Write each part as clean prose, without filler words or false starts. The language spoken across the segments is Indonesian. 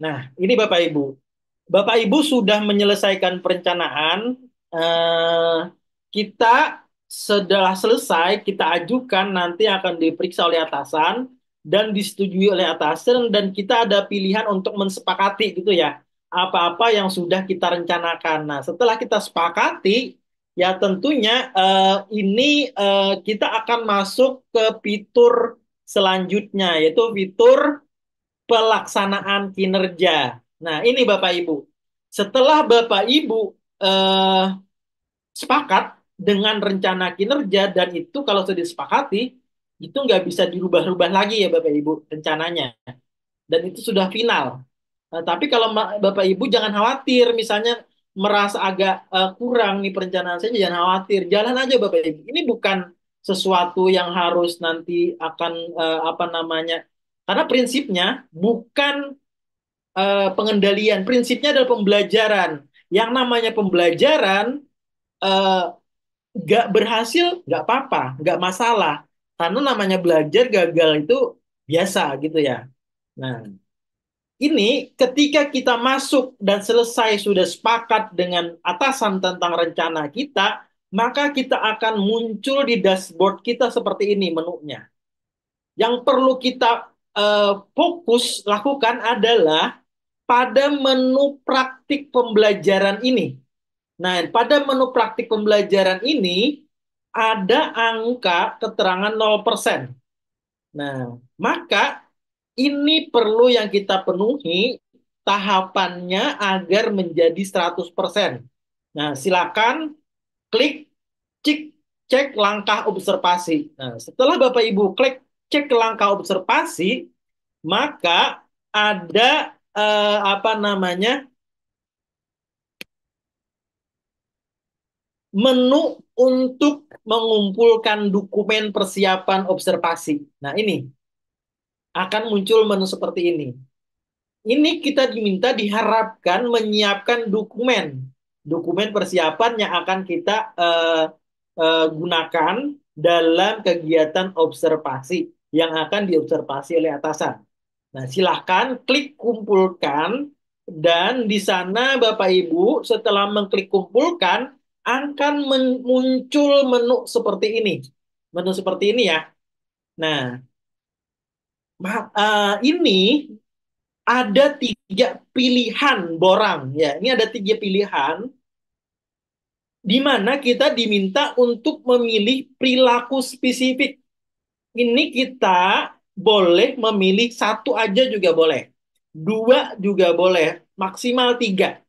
Nah, ini Bapak Ibu. Bapak Ibu sudah menyelesaikan perencanaan. Eh, kita setelah selesai, kita ajukan nanti akan diperiksa oleh atasan dan disetujui oleh atasan dan kita ada pilihan untuk mensepakati gitu ya. Apa-apa yang sudah kita rencanakan. Nah, setelah kita sepakati, ya tentunya kita akan masuk ke fitur selanjutnya, yaitu fitur pelaksanaan kinerja. Nah, ini Bapak Ibu. Setelah Bapak Ibu eh, sepakat dengan rencana kinerja dan itu kalau sudah disepakati, itu nggak bisa dirubah-rubah lagi ya Bapak Ibu rencananya. Dan itu sudah final. Tapi kalau Bapak Ibu jangan khawatir, misalnya merasa agak kurang nih perencanaan saya, jangan khawatir. Jalan aja Bapak Ibu. Ini bukan sesuatu yang harus nanti akan apa namanya. Karena prinsipnya bukan pengendalian. Prinsipnya adalah pembelajaran. Yang namanya pembelajaran eh, nggak berhasil nggak apa-apa, nggak masalah. Karena namanya belajar gagal itu biasa gitu ya. Nah, ini ketika kita masuk dan selesai sudah sepakat dengan atasan tentang rencana kita, maka kita akan muncul di dashboard kita seperti ini menunya. Yang perlu kita fokus lakukan adalah pada menu praktik pembelajaran ini. Nah, pada menu praktik pembelajaran ini ada angka keterangan 0%. Nah, maka ini perlu yang kita penuhi tahapannya agar menjadi 100%. Nah, silakan klik cek cek langkah observasi. Nah, setelah Bapak Ibu klik cek langkah observasi, maka ada apa namanya? Menu untuk mengumpulkan dokumen persiapan observasi. Nah, ini akan muncul menu seperti ini. Ini kita diharapkan menyiapkan dokumen, dokumen persiapan yang akan kita gunakan dalam kegiatan observasi yang akan diobservasi oleh atasan. Nah, silahkan klik kumpulkan dan di sana Bapak Ibu setelah mengklik kumpulkan akan muncul menu seperti ini. Menu seperti ini ya. Nah, ini ada tiga pilihan borang ya. Ini ada tiga pilihan di mana kita diminta untuk memilih perilaku spesifik. Ini kita boleh memilih satu aja juga boleh. Dua juga boleh. Maksimal tiga.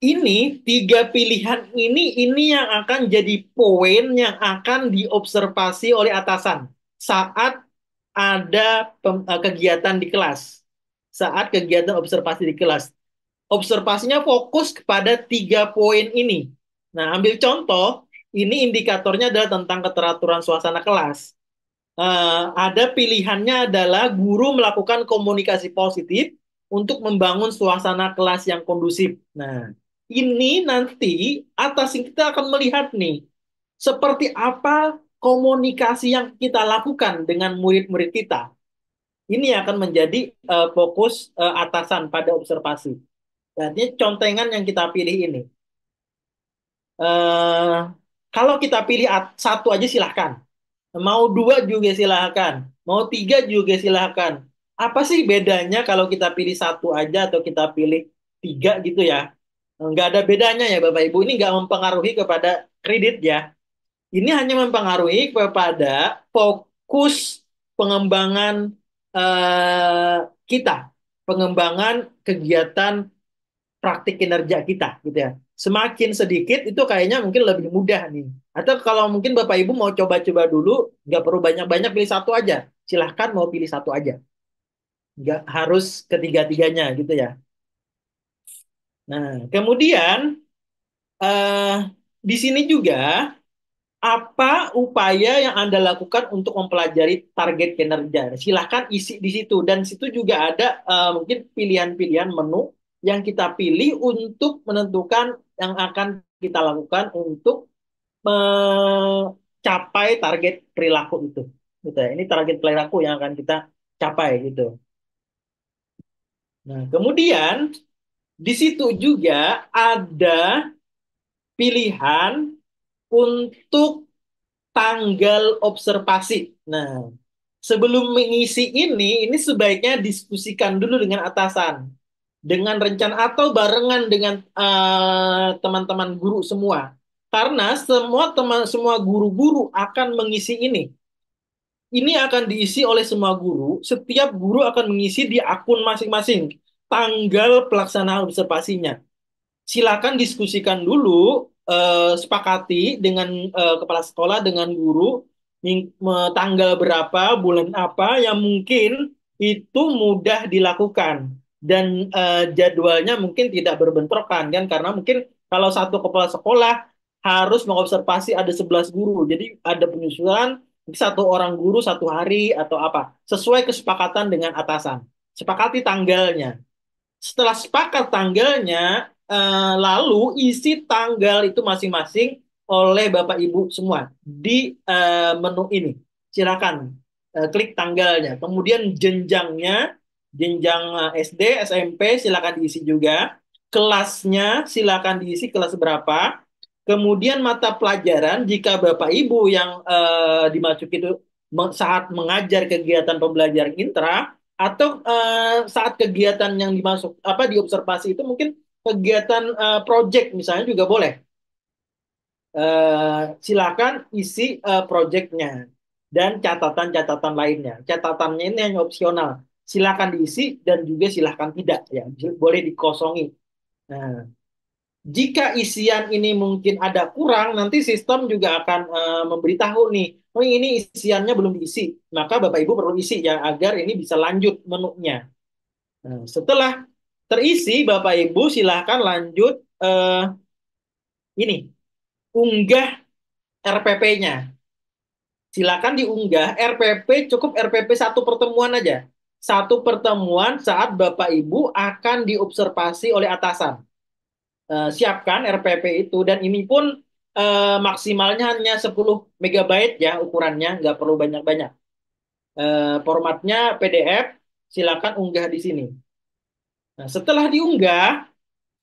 Ini tiga pilihan ini yang akan jadi poin yang akan diobservasi oleh atasan saat ada kegiatan di kelas. Saat kegiatan observasi di kelas. Observasinya fokus kepada tiga poin ini. Nah, ambil contoh, ini indikatornya adalah tentang keteraturan suasana kelas. Ada pilihannya adalah guru melakukan komunikasi positif untuk membangun suasana kelas yang kondusif. Nah, ini nanti atas kita akan melihat nih, seperti apa komunikasi yang kita lakukan dengan murid-murid kita. Ini akan menjadi fokus atasan pada observasi. Jadi contengan yang kita pilih ini. Eh, Kalau kita pilih satu aja silahkan. Mau dua juga silahkan. Mau tiga juga silahkan. Apa sih bedanya kalau kita pilih satu aja atau kita pilih tiga gitu ya? Nggak ada bedanya ya Bapak Ibu. Ini nggak mempengaruhi kepada kredit ya. Ini hanya mempengaruhi kepada fokus pengembangan eh, kita. Pengembangan kegiatan praktik kinerja kita gitu ya. Semakin sedikit itu kayaknya mungkin lebih mudah nih. Atau kalau mungkin Bapak Ibu mau coba-coba dulu, nggak perlu banyak-banyak pilih satu aja. Silahkan mau pilih satu aja. Nggak harus ketiga-tiganya gitu ya. Nah, kemudian eh, di sini juga apa upaya yang Anda lakukan untuk mempelajari target kinerja? Silahkan isi di situ. Dan situ juga ada mungkin pilihan-pilihan menu yang kita pilih untuk menentukan yang akan kita lakukan untuk mencapai target perilaku itu. Gitu ya. Ini target perilaku yang akan kita capai gitu. Nah, kemudian di situ juga ada pilihan untuk tanggal observasi. Nah, sebelum mengisi ini sebaiknya diskusikan dulu dengan atasan, dengan rencana atau barengan dengan teman-teman guru semua. Karena semua guru-guru akan mengisi ini. Ini akan diisi oleh semua guru. Setiap guru akan mengisi di akun masing-masing tanggal pelaksanaan observasinya. Silakan diskusikan dulu, sepakati dengan kepala sekolah, dengan guru, tanggal berapa, bulan apa yang mungkin itu mudah dilakukan dan jadwalnya mungkin tidak berbentrokan kan, karena mungkin kalau satu kepala sekolah harus mengobservasi ada 11 guru, jadi ada penyusulan satu orang guru satu hari atau apa, sesuai kesepakatan dengan atasan. Sepakati tanggalnya. Setelah sepakat tanggalnya, lalu isi tanggal itu masing-masing oleh Bapak Ibu semua di menu ini. Silakan klik tanggalnya. Kemudian jenjangnya, jenjang SD, SMP silakan diisi juga. Kelasnya silakan diisi kelas berapa. Kemudian mata pelajaran jika Bapak Ibu yang dimasuk itu saat mengajar kegiatan pembelajaran intra atau saat kegiatan yang dimasuk apa diobservasi itu mungkin kegiatan project misalnya juga boleh. Silakan isi projectnya dan catatan-catatan lainnya. Catatannya ini hanya opsional. Silakan diisi dan juga silakan tidak ya, boleh dikosongi. Nah, jika isian ini mungkin ada kurang, nanti sistem juga akan memberitahu nih, oh ini isiannya belum diisi, maka Bapak Ibu perlu isi ya agar ini bisa lanjut menunya. Nah, setelah terisi, Bapak Ibu silahkan lanjut ini, unggah RPP-nya. Silakan diunggah RPP, cukup RPP satu pertemuan aja. Satu pertemuan saat Bapak Ibu akan diobservasi oleh atasan. Siapkan RPP itu dan ini pun maksimalnya hanya 10 megabyte ya ukurannya, nggak perlu banyak-banyak. Formatnya PDF, silakan unggah di sini. Nah, setelah diunggah,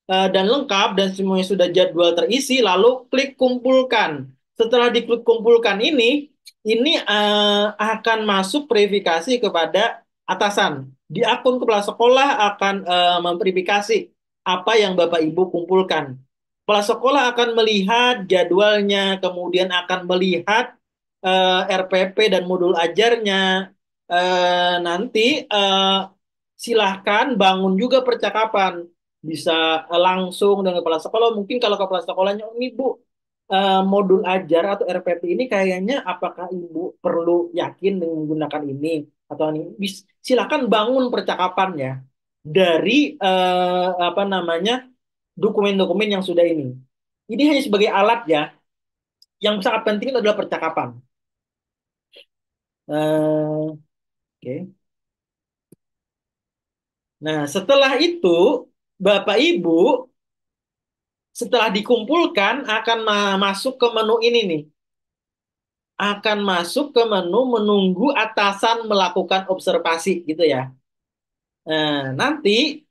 dan lengkap dan semuanya sudah jadwal terisi, lalu klik kumpulkan. Setelah diklik kumpulkan ini akan masuk verifikasi kepada atasan. Di akun kepala sekolah akan memverifikasi apa yang Bapak Ibu kumpulkan. Kepala sekolah akan melihat jadwalnya, kemudian akan melihat RPP dan modul ajarnya. Nanti silahkan bangun juga percakapan, bisa langsung dengan kepala sekolah. Mungkin kalau kepala sekolahnya, ini Bu, modul ajar atau RPP ini kayaknya apakah Ibu perlu yakin dengan menggunakan ini atau ini? Silakan bangun percakapannya dari apa namanya dokumen-dokumen yang sudah ini. Ini hanya sebagai alat ya. Yang sangat penting adalah percakapan. Oke. Nah, setelah itu Bapak Ibu setelah dikumpulkan akan masuk ke menu ini nih. Akan masuk ke menu menunggu atasan melakukan observasi gitu ya. Nanti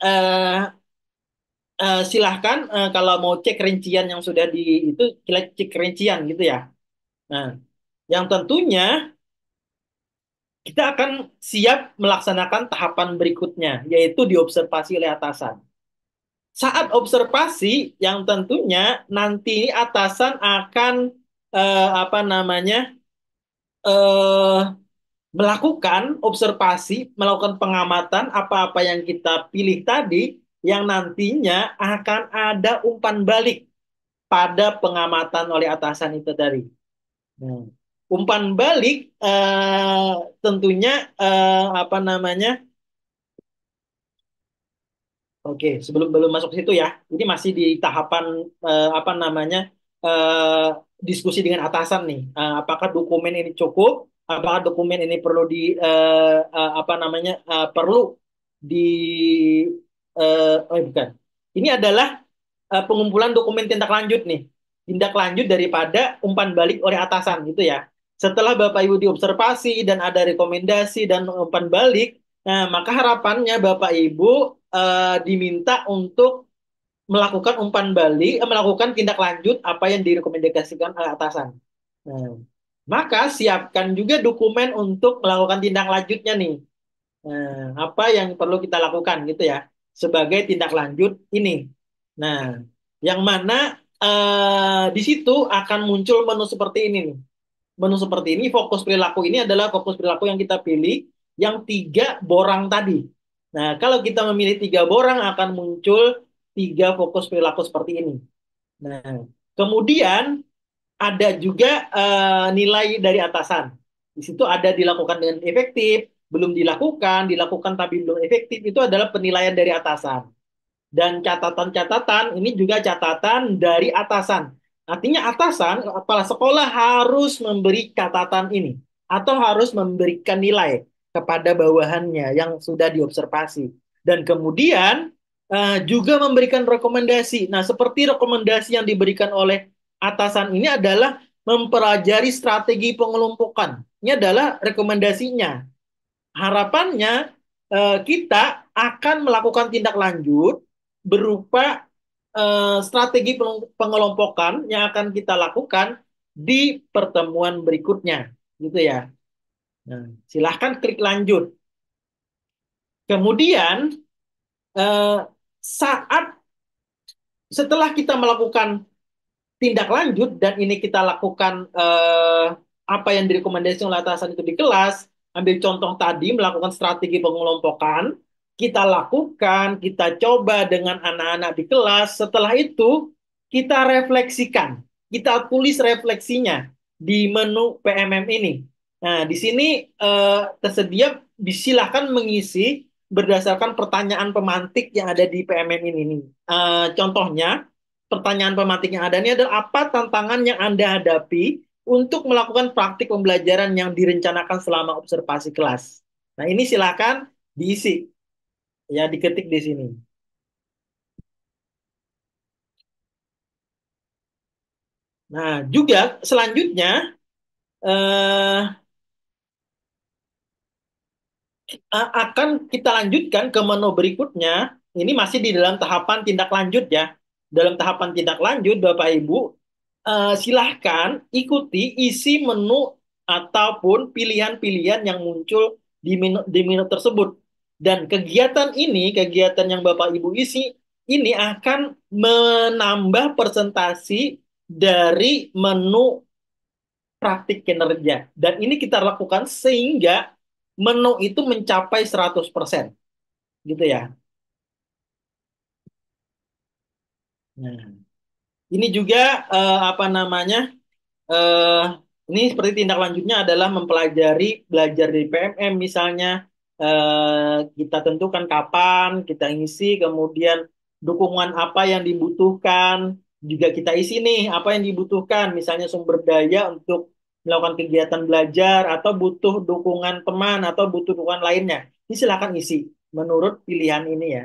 silahkan kalau mau cek rincian yang sudah di itu kita cek rincian gitu ya. Nah, yang tentunya kita akan siap melaksanakan tahapan berikutnya yaitu diobservasi oleh atasan. Saat observasi yang tentunya nanti atasan akan apa namanya eh, melakukan observasi, melakukan pengamatan apa-apa yang kita pilih tadi, yang nantinya akan ada umpan balik pada pengamatan oleh atasan itu tadi. Nah, umpan balik tentunya apa namanya? Oke, sebelum belum masuk ke situ ya, ini masih di tahapan apa namanya eh, diskusi dengan atasan nih. Apakah dokumen ini cukup? Apakah dokumen ini perlu di apa namanya perlu di oh bukan. Ini adalah pengumpulan dokumen tindak lanjut nih. Tindak lanjut daripada umpan balik oleh atasan gitu ya. Setelah Bapak Ibu diobservasi dan ada rekomendasi dan umpan balik, Nah, maka harapannya Bapak Ibu diminta untuk melakukan umpan balik, melakukan tindak lanjut apa yang direkomendasikan oleh atasan. Nah, maka siapkan juga dokumen untuk melakukan tindak lanjutnya nih. Apa yang perlu kita lakukan gitu ya sebagai tindak lanjut ini. Nah, yang mana di situ akan muncul menu seperti ini nih. Menu seperti ini, fokus perilaku ini adalah fokus perilaku yang kita pilih yang tiga borang tadi. Nah, kalau kita memilih tiga borang akan muncul tiga fokus perilaku seperti ini. Nah, kemudian ada juga nilai dari atasan. Di situ ada dilakukan dengan efektif, belum dilakukan, dilakukan tapi belum efektif, itu adalah penilaian dari atasan. Dan catatan-catatan ini juga catatan dari atasan. Artinya atasan, kepala sekolah harus memberi catatan ini atau harus memberikan nilai kepada bawahannya yang sudah diobservasi. Dan kemudian juga memberikan rekomendasi. Nah, seperti rekomendasi yang diberikan oleh atasan ini adalah mempelajari strategi pengelompokan. Ini adalah rekomendasinya. Harapannya kita akan melakukan tindak lanjut berupa strategi pengelompokan yang akan kita lakukan di pertemuan berikutnya, gitu ya. Nah, silahkan klik lanjut. Kemudian eh, saat setelah kita melakukan tindak lanjut dan ini kita lakukan apa yang direkomendasi oleh atasan itu di kelas, ambil contoh tadi melakukan strategi pengelompokan, kita lakukan, kita coba dengan anak-anak di kelas. Setelah itu kita refleksikan, kita tulis refleksinya di menu PMM ini. Nah, di sini tersedia silakan mengisi berdasarkan pertanyaan pemantik yang ada di PMM ini nih. Contohnya pertanyaan pemantik yang ada ini adalah apa tantangan yang Anda hadapi untuk melakukan praktik pembelajaran yang direncanakan selama observasi kelas. Nah, ini silakan diisi, ya diketik di sini. Nah, juga selanjutnya eh, akan kita lanjutkan ke menu berikutnya. Ini masih di dalam tahapan tindak lanjut ya. Dalam tahapan tindak lanjut, Bapak Ibu, silahkan ikuti isi menu ataupun pilihan-pilihan yang muncul di menu tersebut. Dan kegiatan ini, kegiatan yang Bapak Ibu isi, ini akan menambah persentasi dari menu praktik kinerja. Dan ini kita lakukan sehingga menu itu mencapai 100%. Gitu ya. Nah, ini juga apa namanya? eh, ini seperti tindak lanjutnya adalah mempelajari belajar dari PMM misalnya kita tentukan kapan kita ngisi kemudian dukungan apa yang dibutuhkan juga kita isi nih apa yang dibutuhkan misalnya sumber daya untuk melakukan kegiatan belajar atau butuh dukungan teman atau butuh dukungan lainnya ini silakan isi menurut pilihan ini ya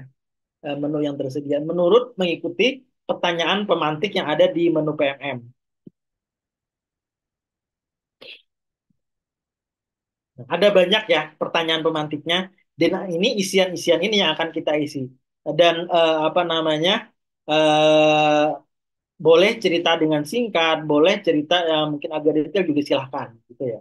menu yang tersedia menurut mengikuti pertanyaan pemantik yang ada di menu PMM. Ada banyak ya pertanyaan pemantiknya, dan ini isian-isian ini yang akan kita isi. Dan apa namanya, eh, boleh cerita dengan singkat, boleh cerita yang mungkin agak detail juga silahkan, gitu ya.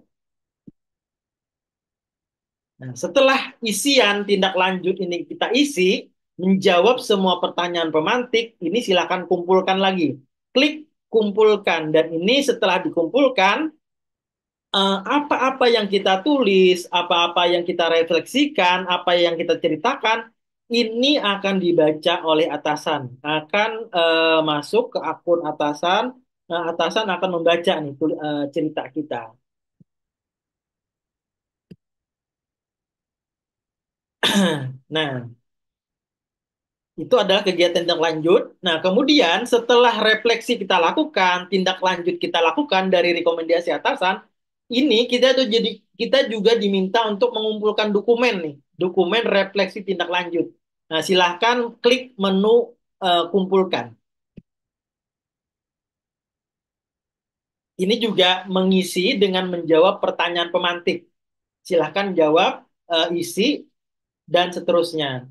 Nah, setelah isian tindak lanjut ini kita isi, menjawab semua pertanyaan pemantik, ini silahkan kumpulkan lagi. Klik kumpulkan, dan ini setelah dikumpulkan, apa-apa yang kita tulis, apa-apa yang kita refleksikan, apa yang kita ceritakan, ini akan dibaca oleh atasan, akan masuk ke akun atasan, atasan akan membaca nih cerita kita. Nah, itu adalah kegiatan tindak lanjut. Nah, kemudian setelah refleksi kita lakukan, tindak lanjut kita lakukan dari rekomendasi atasan, ini kita juga diminta untuk mengumpulkan dokumen nih, dokumen refleksi tindak lanjut. Nah, silahkan klik menu kumpulkan. Ini juga mengisi dengan menjawab pertanyaan pemantik. Silahkan jawab, isi. dan seterusnya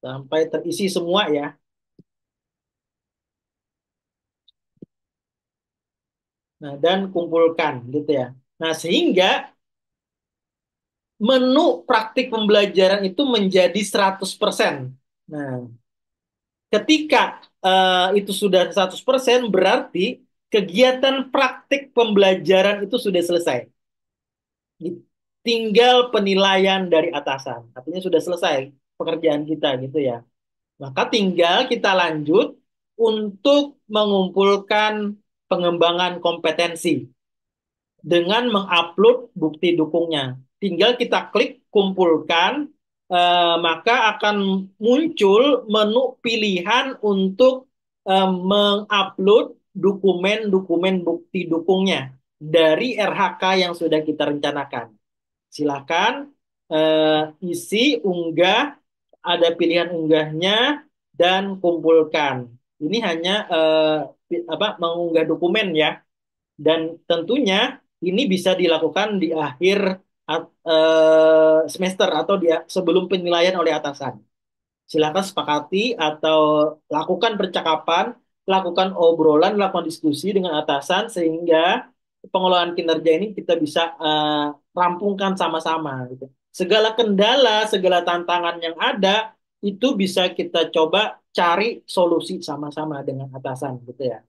sampai terisi semua ya. Nah, dan kumpulkan gitu ya. Nah, sehingga menu praktik pembelajaran itu menjadi 100%. Nah, ketika itu sudah 100%, berarti kegiatan praktik pembelajaran itu sudah selesai. Tinggal penilaian dari atasan. Artinya sudah selesai pekerjaan kita gitu ya. Maka tinggal kita lanjut untuk mengumpulkan pengembangan kompetensi dengan mengupload bukti dukungnya. Tinggal kita klik kumpulkan, maka akan muncul menu pilihan untuk mengupload dokumen-dokumen bukti dukungnya dari RHK yang sudah kita rencanakan. Silakan isi, unggah, ada pilihan unggahnya dan kumpulkan. Ini hanya mengunggah dokumen ya. Dan tentunya ini bisa dilakukan di akhir semester atau sebelum penilaian oleh atasan. Silakan sepakati atau lakukan percakapan, lakukan obrolan, lakukan diskusi dengan atasan sehingga pengelolaan kinerja ini kita bisa rampungkan sama-sama gitu. Segala kendala, segala tantangan yang ada itu bisa kita coba cari solusi sama-sama dengan atasan gitu ya.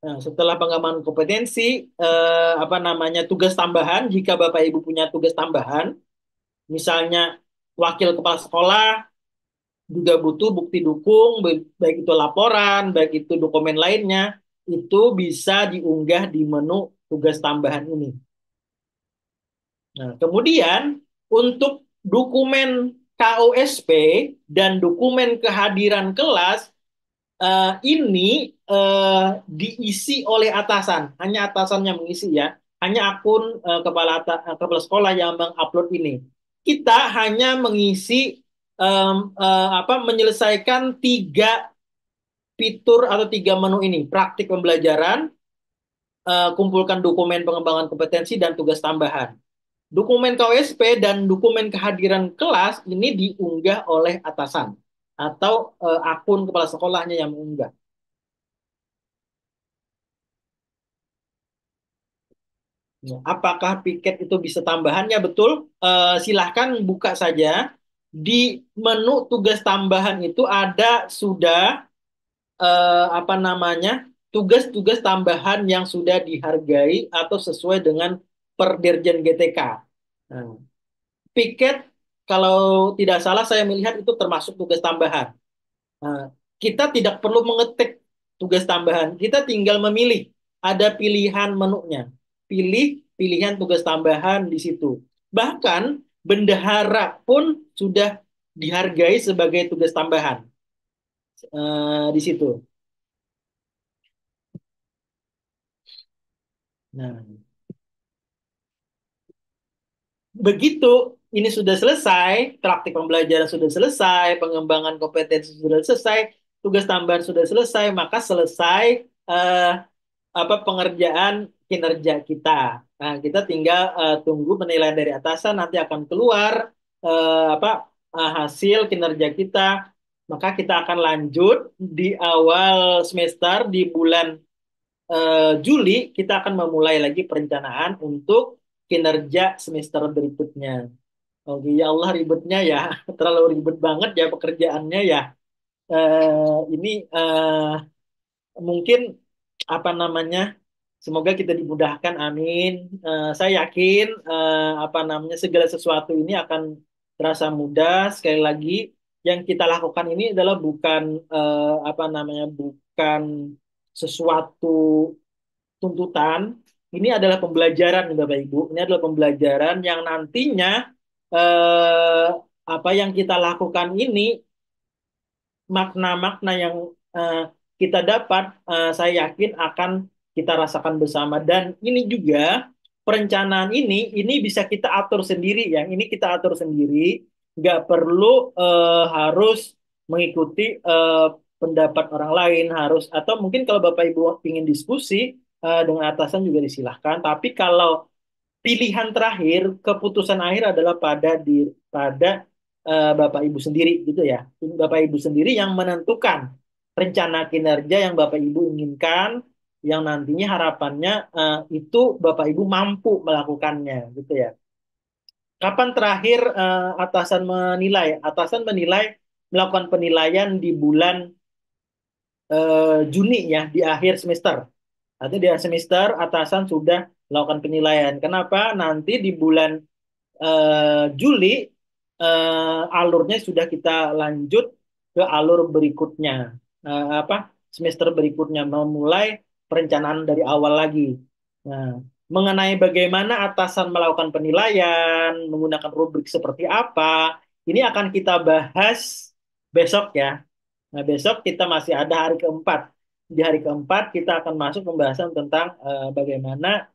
Nah, setelah pengembangan kompetensi, tugas tambahan, jika Bapak Ibu punya tugas tambahan, misalnya wakil kepala sekolah juga butuh bukti dukung, baik itu laporan, baik itu dokumen lainnya, itu bisa diunggah di menu tugas tambahan ini. Nah, kemudian untuk dokumen KOSP dan dokumen kehadiran kelas ini diisi oleh atasan, hanya atasan yang mengisi ya, hanya akun kepala sekolah yang mengupload ini. Kita hanya mengisi menyelesaikan tiga fitur atau tiga menu ini, praktik pembelajaran, kumpulkan dokumen pengembangan kompetensi dan tugas tambahan. Dokumen KWSP dan dokumen kehadiran kelas ini diunggah oleh atasan atau akun kepala sekolahnya yang mengunggah. Ya, apakah piket itu bisa tambahannya betul? Silahkan buka saja. Di menu tugas tambahan itu ada sudah tugas-tugas tambahan yang sudah dihargai atau sesuai dengan Perdirjen GTK. Nah, piket kalau tidak salah saya melihat itu termasuk tugas tambahan. Nah, kita tidak perlu mengetik tugas tambahan, kita tinggal memilih. Ada pilihan menunya. Pilih pilihan tugas tambahan di situ. Bahkan bendahara pun sudah dihargai sebagai tugas tambahan di situ. Nah, begitu ini sudah selesai, praktik pembelajaran sudah selesai, pengembangan kompetensi sudah selesai, tugas tambahan sudah selesai, maka selesai eh, pengerjaan kinerja kita. Nah, kita tinggal tunggu penilaian dari atasan nanti akan keluar hasil kinerja kita. Maka kita akan lanjut di awal semester di bulan Juli kita akan memulai lagi perencanaan untuk kinerja semester berikutnya. Oke, ya Allah ribetnya ya, terlalu ribet banget ya pekerjaannya ya. Ini mungkin semoga kita dimudahkan, amin. Saya yakin segala sesuatu ini akan terasa mudah. Sekali lagi, yang kita lakukan ini adalah bukan bukan sesuatu tuntutan. Ini adalah pembelajaran, Bapak Ibu. Ini adalah pembelajaran yang nantinya eh, apa yang kita lakukan ini makna-makna yang eh, kita dapat, saya yakin akan kita rasakan bersama. Dan ini juga perencanaan ini bisa kita atur sendiri ya. Ini kita atur sendiri, nggak perlu harus mengikuti pendapat orang lain, harus atau mungkin kalau Bapak Ibu ingin diskusi dengan atasan juga disilahkan. Tapi kalau pilihan terakhir, keputusan akhir adalah pada Bapak Ibu sendiri gitu ya. Bapak Ibu sendiri yang menentukan rencana kinerja yang Bapak Ibu inginkan, yang nantinya harapannya itu Bapak Ibu mampu melakukannya gitu ya. Kapan terakhir atasan menilai? Atasan menilai melakukan penilaian di bulan Juni ya, di akhir semester. Artinya di akhir semester atasan sudah melakukan penilaian. Kenapa? Nanti di bulan Juli alurnya sudah kita lanjut ke alur berikutnya. Apa semester berikutnya memulai perencanaan dari awal lagi. Nah, mengenai bagaimana atasan melakukan penilaian, menggunakan rubrik seperti apa, ini akan kita bahas besok ya. Nah, besok kita masih ada hari keempat. Di hari keempat kita akan masuk pembahasan tentang bagaimana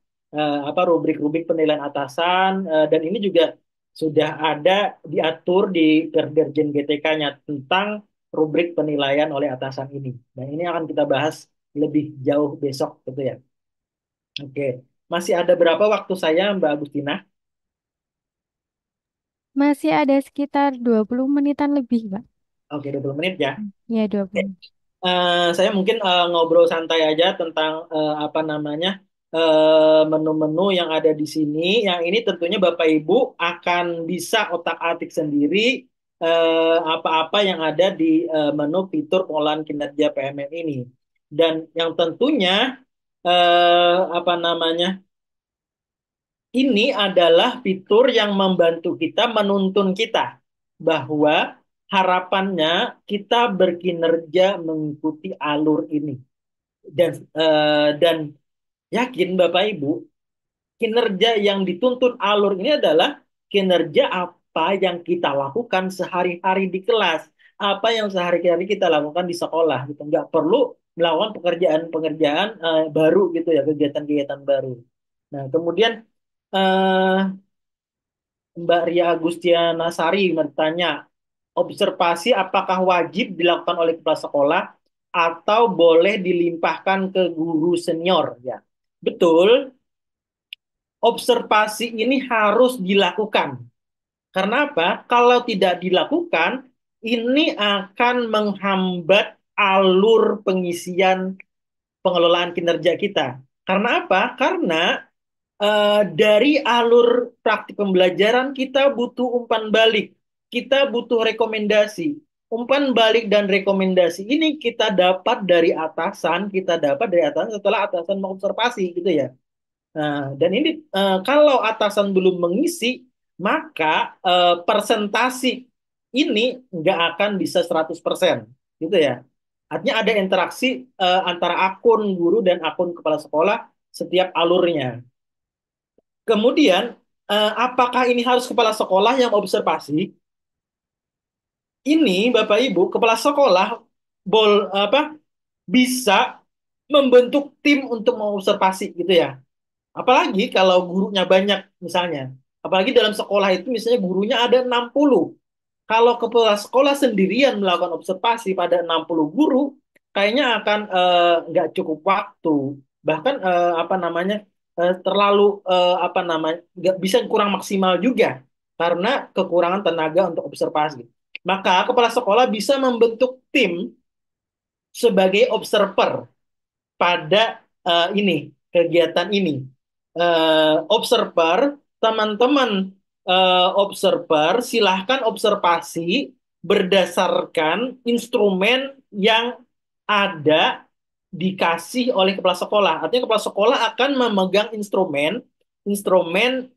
apa rubrik-rubrik penilaian atasan dan ini juga sudah ada diatur di Perderjen GTK-nya tentang rubrik penilaian oleh atasan ini. Nah, ini akan kita bahas lebih jauh besok gitu ya. Oke. Masih ada berapa waktu saya, Mbak Agustina? Masih ada sekitar 20 menitan lebih, Pak. Oke, 20 menit ya. Ya, 20. Saya mungkin ngobrol santai aja tentang apa namanya menu-menu yang ada di sini. Yang ini tentunya Bapak Ibu akan bisa otak-atik sendiri apa-apa yang ada di menu fitur pengolahan kinerja PMM ini. Dan yang tentunya apa namanya ini adalah fitur yang membantu kita menuntun kita bahwa harapannya kita berkinerja mengikuti alur ini dan yakin Bapak Ibu kinerja yang dituntun alur ini adalah kinerja apa yang kita lakukan sehari-hari di kelas, apa yang sehari-hari kita lakukan di sekolah gitu. Nggak perlu melakukan pekerjaan-pekerjaan baru gitu ya, kegiatan-kegiatan baru. Nah, kemudian eh, Mbak Ria Agustiana Sari bertanya, observasi apakah wajib dilakukan oleh kepala sekolah atau boleh dilimpahkan ke guru senior? Ya, betul. Observasi ini harus dilakukan. Karena apa? Kalau tidak dilakukan, ini akan menghambat alur pengisian pengelolaan kinerja kita. Karena apa? Karena dari alur praktik pembelajaran kita butuh umpan balik, kita butuh rekomendasi. Umpan balik dan rekomendasi ini kita dapat dari atasan, kita dapat dari atasan setelah atasan mengobservasi gitu ya. Nah, dan ini kalau atasan belum mengisi, maka presentasi ini nggak akan bisa 100% gitu ya. Artinya ada interaksi antara akun guru dan akun kepala sekolah setiap alurnya. Kemudian, apakah ini harus kepala sekolah yang observasi? Ini Bapak Ibu, kepala sekolah apa bisa membentuk tim untuk mengobservasi gitu ya. Apalagi kalau gurunya banyak misalnya. Apalagi dalam sekolah itu misalnya gurunya ada 60. Kalau kepala sekolah sendirian melakukan observasi pada 60 guru, kayaknya akan nggak cukup waktu. Bahkan apa namanya terlalu apa namanya nggak bisa kurang maksimal juga karena kekurangan tenaga untuk observasi. Maka kepala sekolah bisa membentuk tim sebagai observer pada ini kegiatan ini. Observer, teman-teman observer silahkan observasi berdasarkan instrumen yang ada dikasih oleh kepala sekolah. Artinya kepala sekolah akan memegang instrumen instrumen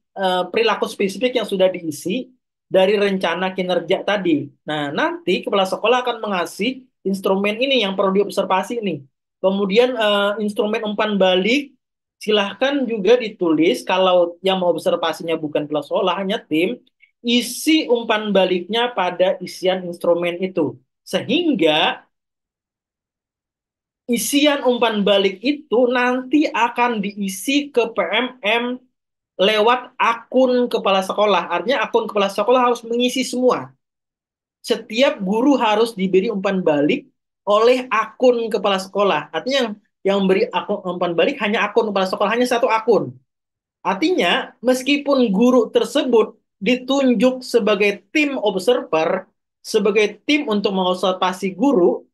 perilaku spesifik yang sudah diisi dari rencana kinerja tadi. Nah, nanti kepala sekolah akan mengasih instrumen ini yang perlu diobservasi ini. Kemudian instrumen umpan balik silahkan juga ditulis kalau yang mau observasinya bukan kepala sekolah hanya tim, isi umpan baliknya pada isian instrumen itu. Sehingga isian umpan balik itu nanti akan diisi ke PMM lewat akun kepala sekolah. Artinya akun kepala sekolah harus mengisi semua. Setiap guru harus diberi umpan balik oleh akun kepala sekolah. Artinya yang memberi akun umpan balik hanya akun kepala sekolah, hanya satu akun. Artinya, meskipun guru tersebut ditunjuk sebagai tim observer, sebagai tim untuk mengobservasi guru,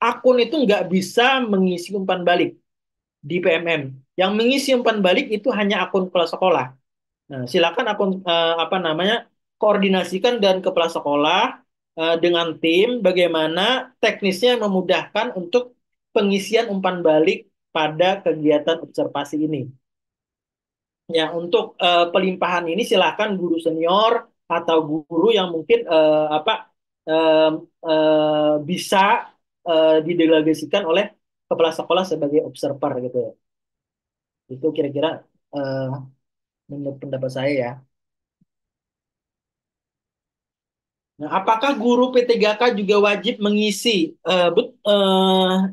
akun itu nggak bisa mengisi umpan balik di PMM. Yang mengisi umpan balik itu hanya akun kepala sekolah. Nah, silakan akun apa namanya koordinasikan dan kepala sekolah dengan tim bagaimana teknisnya memudahkan untuk pengisian umpan balik pada kegiatan observasi ini. Ya, untuk pelimpahan ini silakan guru senior atau guru yang mungkin eh, bisa didelegasikan oleh kepala sekolah sebagai observer gitu ya. Itu kira-kira eh, menurut pendapat saya ya. Nah, apakah guru P3K juga wajib mengisi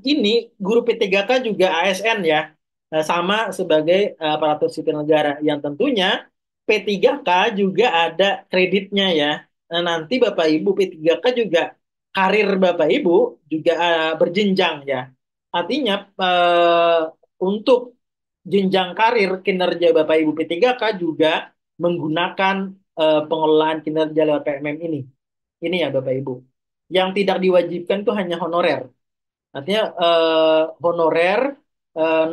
ini guru P3K juga ASN ya, sama sebagai aparatur sipil negara yang tentunya P3K juga ada kreditnya ya. Nah, nanti Bapak Ibu P3K juga karir Bapak Ibu juga berjenjang ya. Artinya untuk jenjang karir kinerja Bapak Ibu P3K juga menggunakan pengelolaan kinerja lewat PMM ini. Ini ya Bapak Ibu. Yang tidak diwajibkan itu hanya honorer. Artinya honorer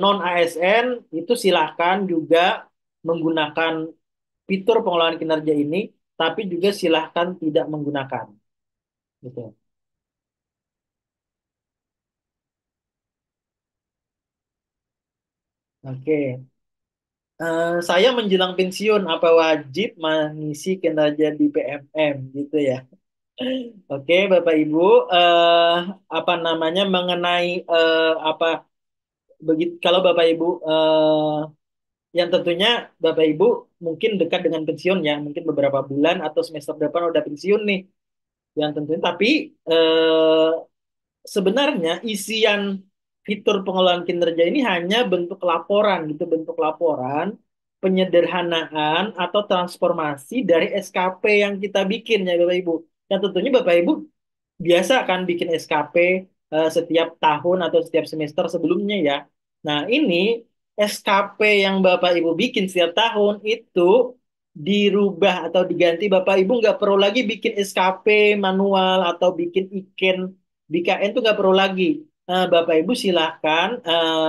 non ASN itu silahkan juga menggunakan fitur pengelolaan kinerja ini, tapi juga silahkan tidak menggunakan. Gitu. Oke. Saya menjelang pensiun, apa wajib mengisi kinerja di PMM gitu ya? Oke, Bapak Ibu, eh, apa namanya mengenai apa begitu kalau Bapak Ibu yang tentunya Bapak Ibu mungkin dekat dengan pensiun ya, mungkin beberapa bulan atau semester depan udah pensiun nih. Yang tentunya tapi eh, sebenarnya isian fitur pengelolaan kinerja ini hanya bentuk laporan gitu, bentuk laporan penyederhanaan atau transformasi dari SKP yang kita bikin ya Bapak Ibu. Yang tentunya Bapak Ibu biasa kan bikin SKP setiap tahun atau setiap semester sebelumnya ya. Nah, ini SKP yang Bapak Ibu bikin setiap tahun itu dirubah atau diganti. Bapak Ibu nggak perlu lagi bikin SKP manual atau bikin IKEN, BKN itu nggak perlu lagi. Bapak Ibu silahkan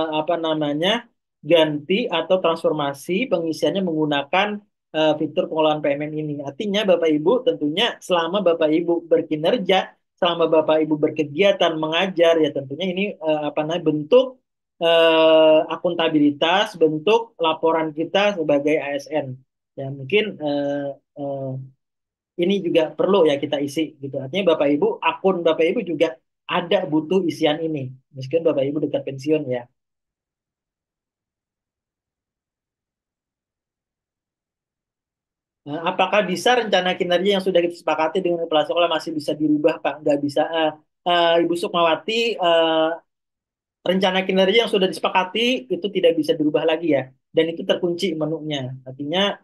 apa namanya ganti atau transformasi pengisiannya menggunakan fitur pengelolaan PMM ini. Artinya Bapak Ibu tentunya selama Bapak Ibu berkinerja, selama Bapak Ibu berkegiatan mengajar ya tentunya ini apa namanya bentuk akuntabilitas, bentuk laporan kita sebagai ASN. Ya mungkin eh, ini juga perlu ya kita isi gitu. Artinya Bapak Ibu akun Bapak Ibu juga ada butuh isian ini. Meskipun Bapak Ibu dekat pensiun ya. Apakah bisa rencana kinerja yang sudah kita sepakati dengan kepala sekolah masih bisa dirubah, Pak? Nggak bisa. Ibu Sukmawati, rencana kinerja yang sudah disepakati itu tidak bisa dirubah lagi ya, dan itu terkunci menunya. Artinya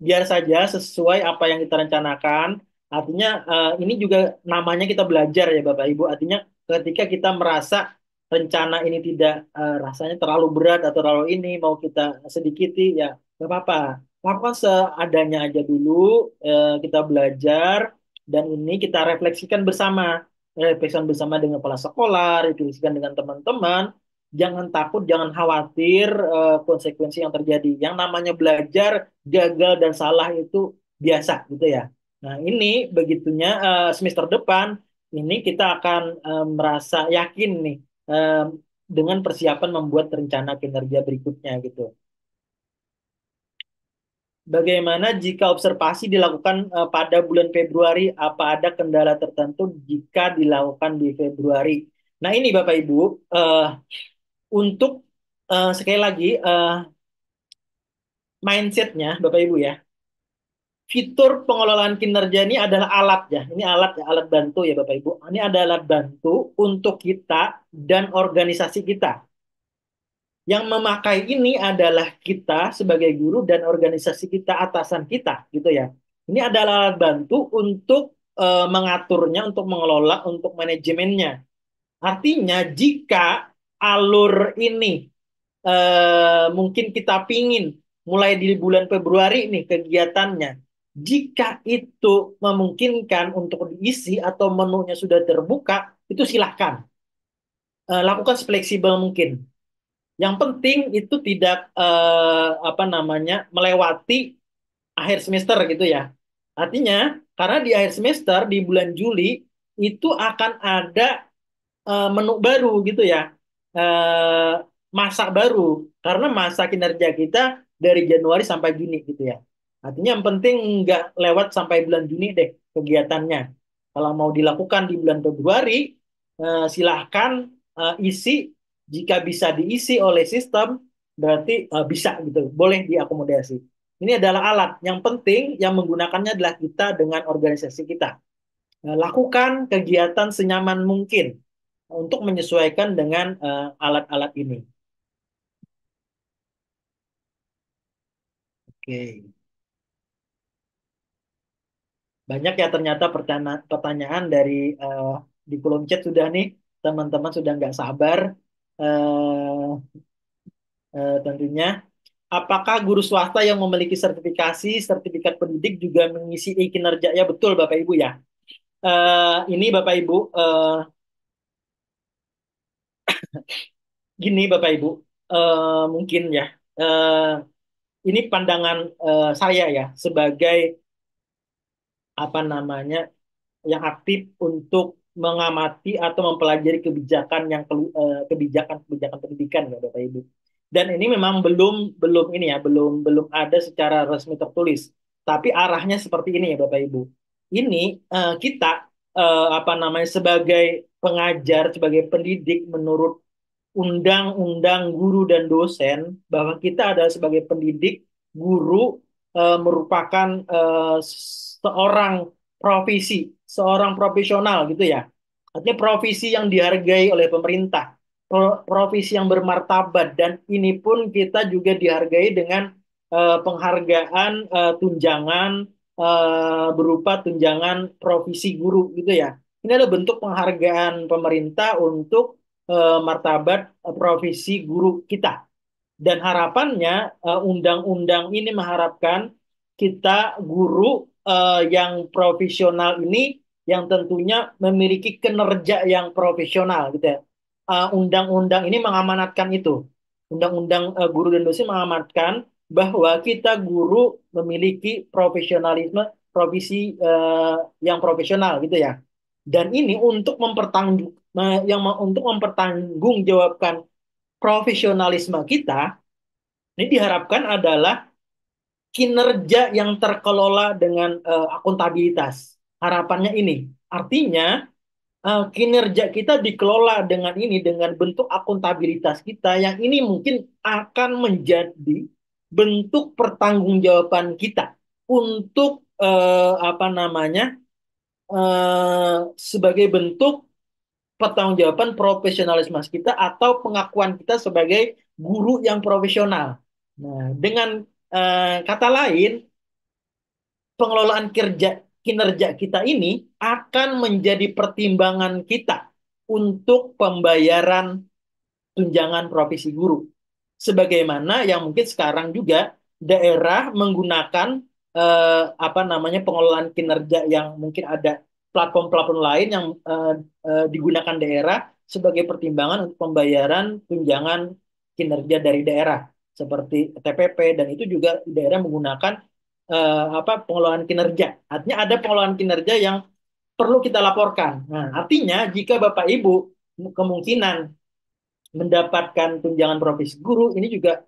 biar saja sesuai apa yang kita rencanakan. Artinya ini juga namanya kita belajar ya Bapak Ibu. Artinya ketika kita merasa rencana ini tidak rasanya terlalu berat atau terlalu ini mau kita sedikiti ya nggak apa-apa. Lakukan seadanya aja dulu. Kita belajar dan ini kita refleksikan bersama refleksikan bersama dengan kepala sekolah, refleksikan dengan teman-teman. Jangan takut, jangan khawatir konsekuensi yang terjadi. Yang namanya belajar, gagal dan salah itu biasa gitu ya. Nah ini begitunya semester depan, ini kita akan merasa yakin nih dengan persiapan membuat rencana kinerja berikutnya gitu. Bagaimana jika observasi dilakukan pada bulan Februari? Apa ada kendala tertentu jika dilakukan di Februari? Nah, ini Bapak Ibu, untuk sekali lagi mindsetnya Bapak Ibu ya. Fitur pengelolaan kinerja ini adalah alat ya. Ini alat ya, alat bantu ya Bapak Ibu. Ini adalah alat bantu untuk kita dan organisasi kita. Yang memakai ini adalah kita sebagai guru dan organisasi kita atasan kita gitu ya. Ini adalah alat bantu untuk mengaturnya, untuk mengelola, untuk manajemennya. Artinya jika alur ini mungkin kita pingin mulai di bulan Februari nih kegiatannya. Jika itu memungkinkan untuk diisi atau menunya sudah terbuka, itu silahkan. Lakukan fleksibel mungkin. Yang penting itu tidak apa namanya melewati akhir semester gitu ya. Artinya karena di akhir semester di bulan Juli itu akan ada menu baru gitu ya. Eh, Masa baru karena masa kinerja kita dari Januari sampai Juni gitu ya. Artinya yang penting nggak lewat sampai bulan Juni deh kegiatannya. Kalau mau dilakukan di bulan Februari, silahkan isi. Jika bisa diisi oleh sistem, berarti bisa gitu, boleh diakomodasi. Ini adalah alat. Yang penting yang menggunakannya adalah kita dengan organisasi kita. Lakukan kegiatan senyaman mungkin untuk menyesuaikan dengan alat-alat ini. Oke, banyak ya ternyata pertanyaan dari eh, di kolom chat sudah nih, teman-teman sudah nggak sabar eh, tentunya. Apakah guru swasta yang memiliki sertifikasi, sertifikat pendidik juga mengisi kinerja? Ya betul Bapak Ibu ya. Ini Bapak Ibu, gini Bapak Ibu, mungkin ya. Eh, ini pandangan saya ya sebagai apa namanya yang aktif untuk mengamati atau mempelajari kebijakan-kebijakan pendidikan ya Bapak Ibu. Dan ini memang belum belum ini ya, belum belum ada secara resmi tertulis. Tapi arahnya seperti ini ya Bapak Ibu. Ini kita apa namanya sebagai pengajar, sebagai pendidik menurut undang-undang guru dan dosen bahwa kita adalah sebagai pendidik, guru merupakan seorang profesi, seorang profesional gitu ya. Artinya profesi yang dihargai oleh pemerintah, profesi yang bermartabat dan ini pun kita juga dihargai dengan penghargaan tunjangan berupa tunjangan profesi guru gitu ya. Ini adalah bentuk penghargaan pemerintah untuk martabat profesi guru kita. Dan harapannya undang-undang ini mengharapkan kita guru yang profesional ini yang tentunya memiliki kinerja yang profesional gitu ya. Undang-undang ini mengamanatkan itu. Undang-undang guru dan dosen mengamanatkan bahwa kita guru memiliki profesionalisme profesi yang profesional gitu ya. Dan ini untuk untuk mempertanggungjawabkan profesionalisme kita, ini diharapkan adalah kinerja yang terkelola dengan akuntabilitas. Harapannya ini. Artinya kinerja kita dikelola dengan ini, dengan bentuk akuntabilitas kita yang ini mungkin akan menjadi bentuk pertanggungjawaban kita untuk apa namanya sebagai bentuk pertanggungjawaban profesionalisme kita atau pengakuan kita sebagai guru yang profesional. Nah, dengan kata lain, pengelolaan kinerja kita ini akan menjadi pertimbangan kita untuk pembayaran tunjangan profesi guru. Sebagaimana yang mungkin sekarang juga daerah menggunakan apa namanya pengelolaan kinerja yang mungkin ada platform-platform lain yang digunakan daerah sebagai pertimbangan untuk pembayaran tunjangan kinerja dari daerah seperti TPP dan itu juga daerah menggunakan apa pengelolaan kinerja. Artinya ada pengelolaan kinerja yang perlu kita laporkan. Nah, artinya jika Bapak Ibu kemungkinan mendapatkan tunjangan profesi guru ini juga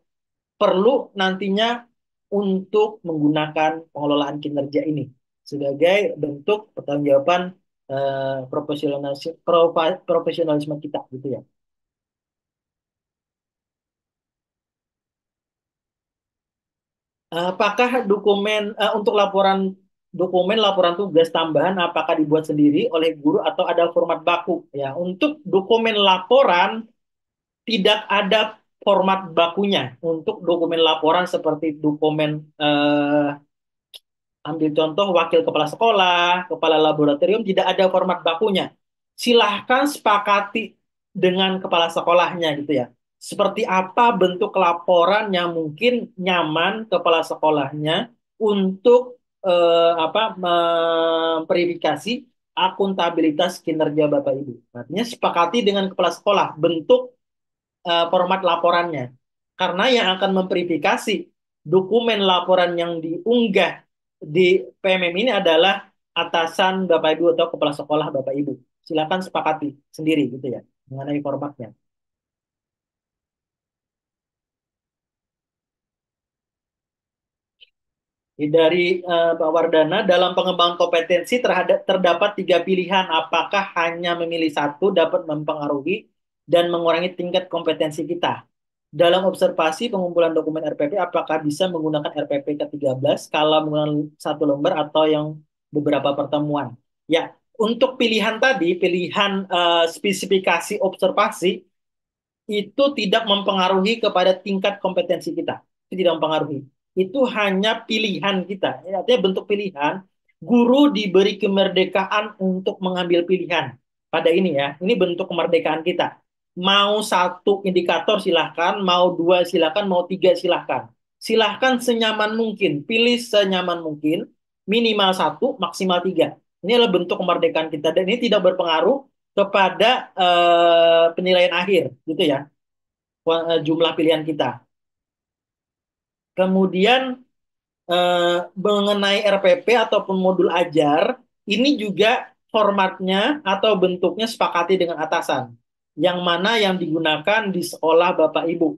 perlu nantinya untuk menggunakan pengelolaan kinerja ini sebagai bentuk pertanggungjawaban profesionalisme kita gitu ya. Apakah untuk dokumen laporan tugas tambahan apakah dibuat sendiri oleh guru atau ada format baku ya untuk dokumen laporan tidak ada format bakunya untuk dokumen laporan seperti dokumen ambil contoh wakil kepala sekolah, kepala laboratorium tidak ada format bakunya. Silahkan sepakati dengan kepala sekolahnya gitu ya. Seperti apa bentuk laporan yang mungkin nyaman kepala sekolahnya untuk memverifikasi akuntabilitas kinerja Bapak Ibu. Artinya sepakati dengan kepala sekolah bentuk format laporannya. Karena yang akan memverifikasi dokumen laporan yang diunggah di PMM ini adalah atasan Bapak Ibu atau kepala sekolah Bapak Ibu. Silakan sepakati sendiri gitu ya mengenai formatnya. Dari Pak Wardana, dalam pengembangan kompetensi terdapat tiga pilihan. Apakah hanya memilih satu dapat mempengaruhi dan mengurangi tingkat kompetensi kita? Dalam observasi pengumpulan dokumen RPP, apakah bisa menggunakan RPP ke-13 kalau menggunakan satu lembar atau yang beberapa pertemuan? Ya, untuk pilihan tadi, pilihan spesifikasi observasi, itu tidak mempengaruhi kepada tingkat kompetensi kita. Itu tidak mempengaruhi. Itu hanya pilihan kita. Ya, artinya bentuk pilihan, guru diberi kemerdekaan untuk mengambil pilihan. Pada ini ya, ini bentuk kemerdekaan kita. Mau satu indikator silahkan, mau dua silahkan, mau tiga silahkan. Silahkan senyaman mungkin, pilih senyaman mungkin, minimal satu, maksimal tiga. Ini adalah bentuk kemerdekaan kita dan ini tidak berpengaruh kepada penilaian akhir gitu ya, jumlah pilihan kita. Kemudian mengenai RPP ataupun modul ajar, ini juga formatnya atau bentuknya sepakati dengan atasan. Yang mana yang digunakan di sekolah Bapak Ibu,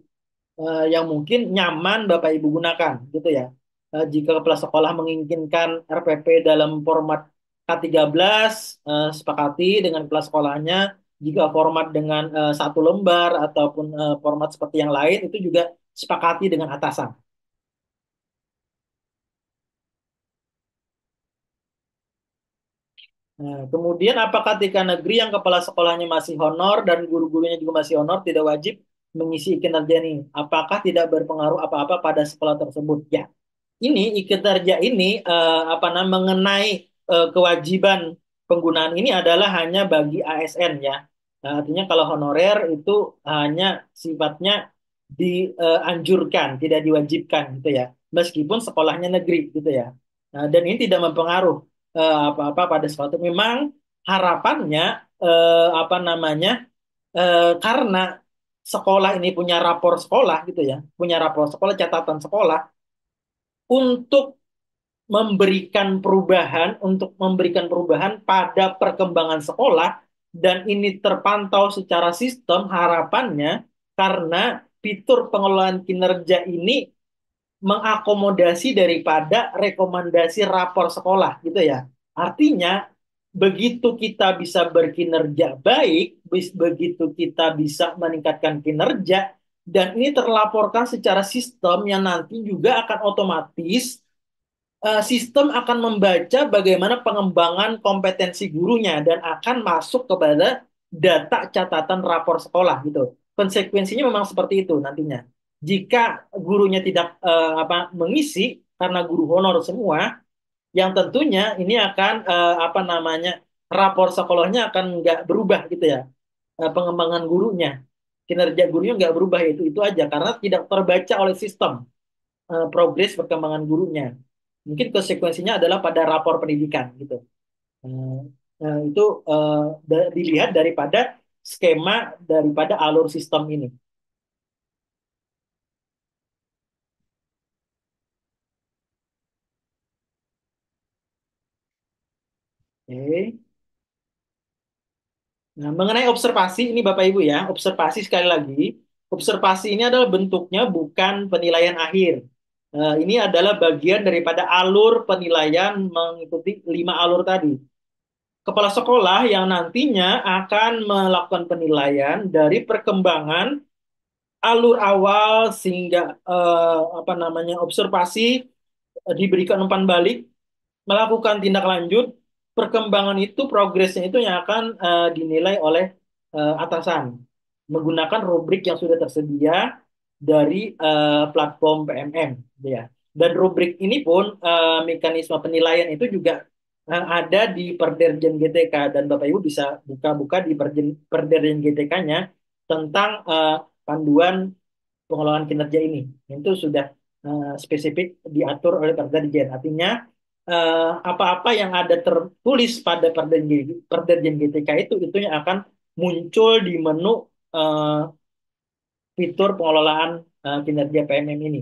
yang mungkin nyaman Bapak Ibu gunakan, gitu ya. Jika kepala sekolah menginginkan RPP dalam format K13, sepakati dengan kepala sekolahnya. Jika format dengan satu lembar ataupun format seperti yang lain, itu juga sepakati dengan atasan. Nah, kemudian apakah tingkat negeri yang kepala sekolahnya masih honor dan guru-gurunya juga masih honor tidak wajib mengisi kinerja ini? Apakah tidak berpengaruh apa-apa pada sekolah tersebut? Ya, ini kinerja ini mengenai kewajiban penggunaan ini adalah hanya bagi ASN ya. Nah, artinya kalau honorer itu hanya sifatnya dianjurkan, tidak diwajibkan gitu ya. Meskipun sekolahnya negeri gitu ya. Nah, dan ini tidak mempengaruhi apa-apa pada suatu. Memang harapannya karena sekolah ini punya rapor sekolah gitu ya, punya rapor sekolah, catatan sekolah untuk memberikan perubahan pada perkembangan sekolah dan ini terpantau secara sistem harapannya karena fitur pengelolaan kinerja ini mengakomodasi daripada rekomendasi rapor sekolah gitu ya. Artinya begitu kita bisa berkinerja baik, begitu kita bisa meningkatkan kinerja dan ini terlaporkan secara sistem yang nanti juga akan otomatis sistem akan membaca bagaimana pengembangan kompetensi gurunya dan akan masuk kepada data catatan rapor sekolah gitu. Konsekuensinya memang seperti itu nantinya. Jika gurunya tidak mengisi karena guru honor semua, yang tentunya ini akan rapor sekolahnya akan nggak berubah gitu ya. Pengembangan gurunya, kinerja gurunya nggak berubah itu aja karena tidak terbaca oleh sistem progres perkembangan gurunya. Mungkin konsekuensinya adalah pada rapor pendidikan gitu. Eh, itu dilihat daripada skema daripada alur sistem ini. Oke. Nah, mengenai observasi ini Bapak Ibu ya, observasi sekali lagi, observasi ini adalah bentuknya bukan penilaian akhir. Ini adalah bagian daripada alur penilaian mengikuti 5 alur tadi. Kepala sekolah yang nantinya akan melakukan penilaian dari perkembangan alur awal sehingga observasi, diberikan umpan balik, melakukan tindak lanjut, perkembangan itu progresnya itu yang akan dinilai oleh atasan menggunakan rubrik yang sudah tersedia dari platform PMM gitu ya. Dan rubrik ini pun mekanisme penilaian itu juga ada di Perderjen GTK dan Bapak Ibu bisa buka-buka di Perderjen GTK-nya tentang panduan pengelolaan kinerja ini. Itu sudah spesifik diatur oleh Perderjen. Artinya apa-apa yang ada tertulis pada Perderjen GTK itu yang akan muncul di menu eh, fitur pengelolaan kinerja PMM ini.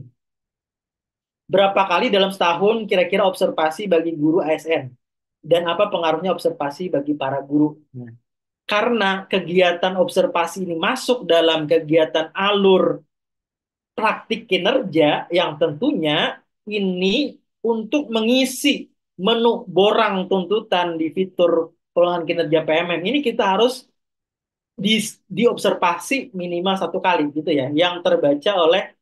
Berapa kali dalam setahun kira-kira observasi bagi guru ASN? Dan apa pengaruhnya observasi bagi para guru? Nah, karena kegiatan observasi ini masuk dalam kegiatan alur praktik kinerja yang tentunya ini untuk mengisi menu borang tuntutan di fitur pengelolaan kinerja PMM ini kita harus di, diobservasi minimal satu kali gitu ya yang terbaca oleh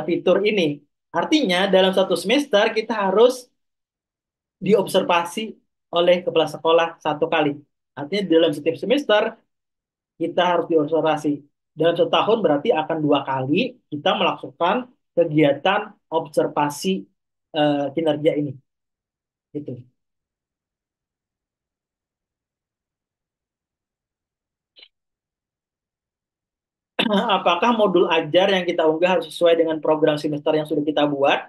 fitur ini. Artinya dalam satu semester kita harus diobservasi oleh kepala sekolah satu kali. Artinya dalam setiap semester kita harus diobservasi. Dalam setahun berarti akan dua kali kita melakukan kegiatan observasi kinerja ini. Gitu. Apakah modul ajar yang kita unggah harus sesuai dengan program semester yang sudah kita buat?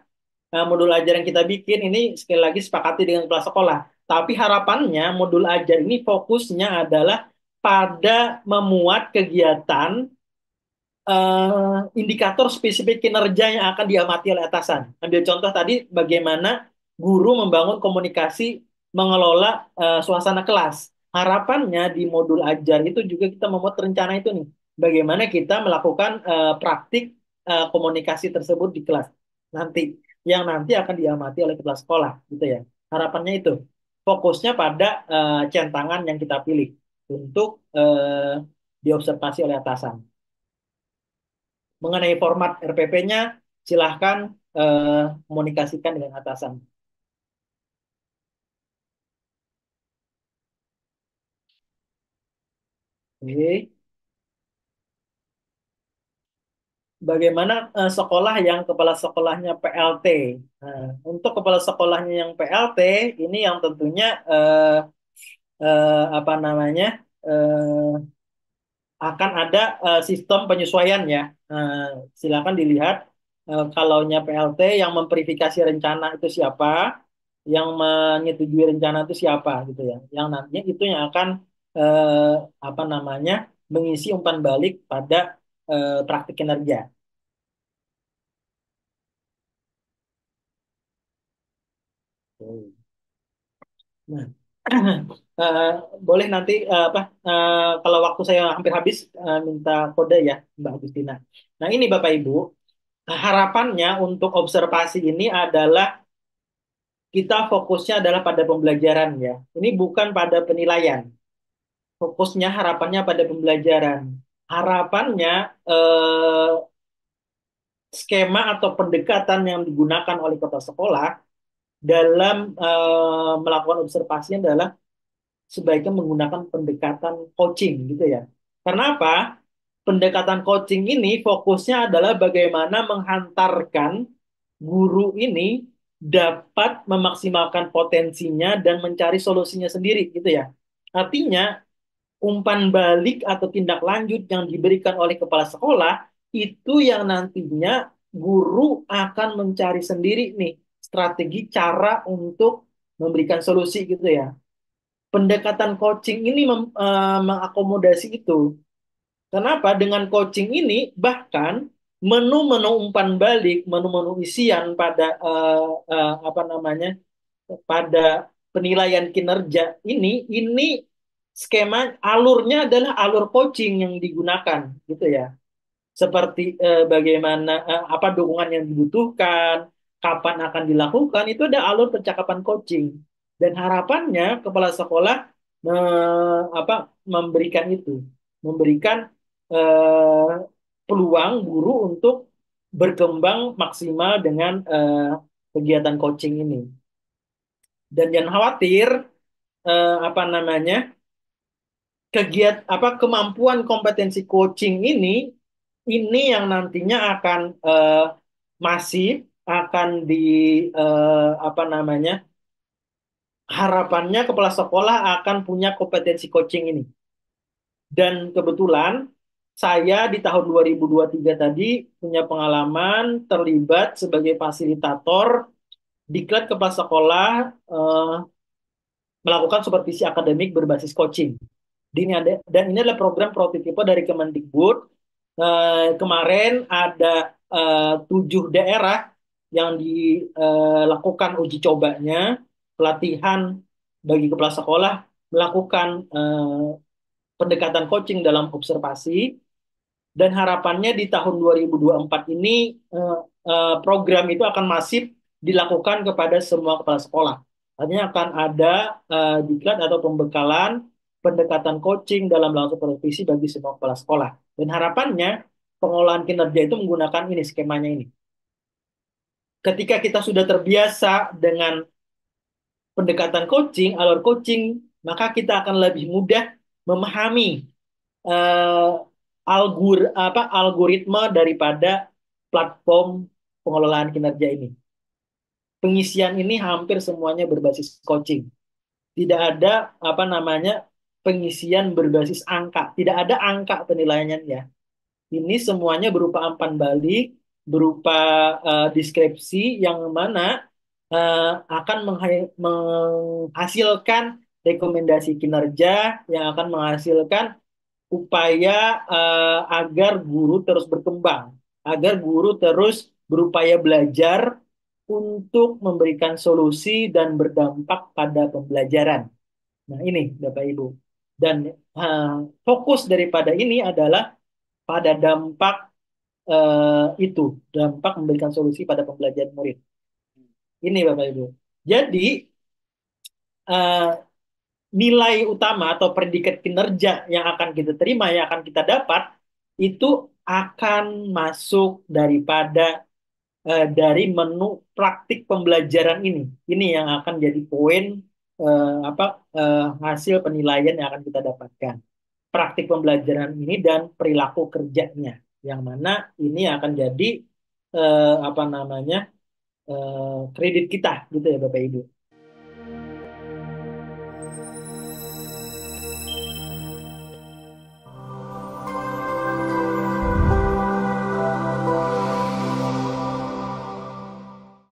Modul ajar yang kita bikin ini sekali lagi sepakati dengan kepala sekolah. Tapi harapannya modul ajar ini fokusnya adalah pada memuat kegiatan indikator spesifik kinerja yang akan diamati oleh atasan. Ambil contoh tadi bagaimana guru membangun komunikasi mengelola suasana kelas. Harapannya di modul ajar itu juga kita membuat rencana itu nih. Bagaimana kita melakukan praktik komunikasi tersebut di kelas nanti yang nanti akan diamati oleh kepala sekolah gitu ya. Harapannya itu fokusnya pada centangan yang kita pilih untuk diobservasi oleh atasan. Mengenai format RPP-nya, silahkan komunikasikan dengan atasan. Oke. Bagaimana sekolah yang kepala sekolahnya PLT? Nah, untuk kepala sekolahnya yang PLT, ini yang tentunya apa namanya akan ada sistem penyesuaian ya. Silakan dilihat kalaunya PLT yang memverifikasi rencana itu siapa, yang menyetujui rencana itu siapa gitu ya. Yang nantinya itu yang akan apa namanya mengisi umpan balik pada praktik kinerja. Nah, eh, boleh nanti apa kalau waktu saya hampir habis minta kode ya Mbak Agustina. Nah ini Bapak Ibu harapannya untuk observasi ini adalah kita fokusnya adalah pada pembelajaran ya. Ini bukan pada penilaian. Fokusnya harapannya pada pembelajaran. Harapannya eh, skema atau pendekatan yang digunakan oleh kepala sekolah dalam melakukan observasi adalah sebaiknya menggunakan pendekatan coaching gitu ya. Karena apa? Pendekatan coaching ini fokusnya adalah bagaimana menghantarkan guru ini dapat memaksimalkan potensinya dan mencari solusinya sendiri gitu ya. Artinya umpan balik atau tindak lanjut yang diberikan oleh kepala sekolah itu yang nantinya guru akan mencari sendiri nih strategi cara untuk memberikan solusi gitu ya. Pendekatan coaching ini mengakomodasi itu. Kenapa? Dengan coaching ini bahkan menu-menu umpan balik, menu-menu isian pada apa namanya pada penilaian kinerja ini skema alurnya adalah alur coaching yang digunakan gitu ya. Seperti bagaimana apa dukungan yang dibutuhkan, kapan akan dilakukan itu ada alur percakapan coaching. Dan harapannya kepala sekolah apa memberikan itu, memberikan eh, peluang guru untuk berkembang maksimal dengan kegiatan coaching ini. Dan jangan khawatir apa namanya apa kemampuan kompetensi coaching ini yang nantinya akan masif akan di apa namanya harapannya kepala sekolah akan punya kompetensi coaching ini. Dan kebetulan saya di tahun 2023 tadi punya pengalaman terlibat sebagai fasilitator diklat kepala sekolah eh, melakukan supervisi akademik berbasis coaching. Dan ini adalah program prototipe dari Kemendikbud. Kemarin ada 7 daerah yang dilakukan uji cobanya, pelatihan bagi kepala sekolah melakukan pendekatan coaching dalam observasi. Dan harapannya di tahun 2024 ini eh, program itu akan masif dilakukan kepada semua kepala sekolah. Artinya akan ada diklat atau pembekalan pendekatan coaching dalam melakukan supervisi bagi semua kepala sekolah. Dan harapannya pengolahan kinerja itu menggunakan ini skemanya ini. Ketika kita sudah terbiasa dengan pendekatan coaching, alur coaching, maka kita akan lebih mudah memahami eh, algoritma daripada platform pengelolaan kinerja ini. Pengisian ini hampir semuanya berbasis coaching. Tidak ada apa namanya pengisian berbasis angka. Tidak ada angka penilaiannya. Ini semuanya berupa umpan balik, berupa deskripsi yang mana akan menghasilkan rekomendasi kinerja yang akan menghasilkan upaya agar guru terus berkembang, agar guru terus berupaya belajar untuk memberikan solusi dan berdampak pada pembelajaran. Nah, ini Bapak Ibu. Dan eh, fokus daripada ini adalah pada dampak itu, dampak memberikan solusi pada pembelajaran murid. Ini Bapak Ibu. Jadi, eh, nilai utama atau predikat kinerja yang akan kita terima, yang akan kita dapat, itu akan masuk daripada dari menu praktik pembelajaran ini. Ini yang akan jadi poin hasil penilaian yang akan kita dapatkan. Praktik pembelajaran ini dan perilaku kerjanya, yang mana ini akan jadi apa namanya kredit kita, gitu ya Bapak Ibu.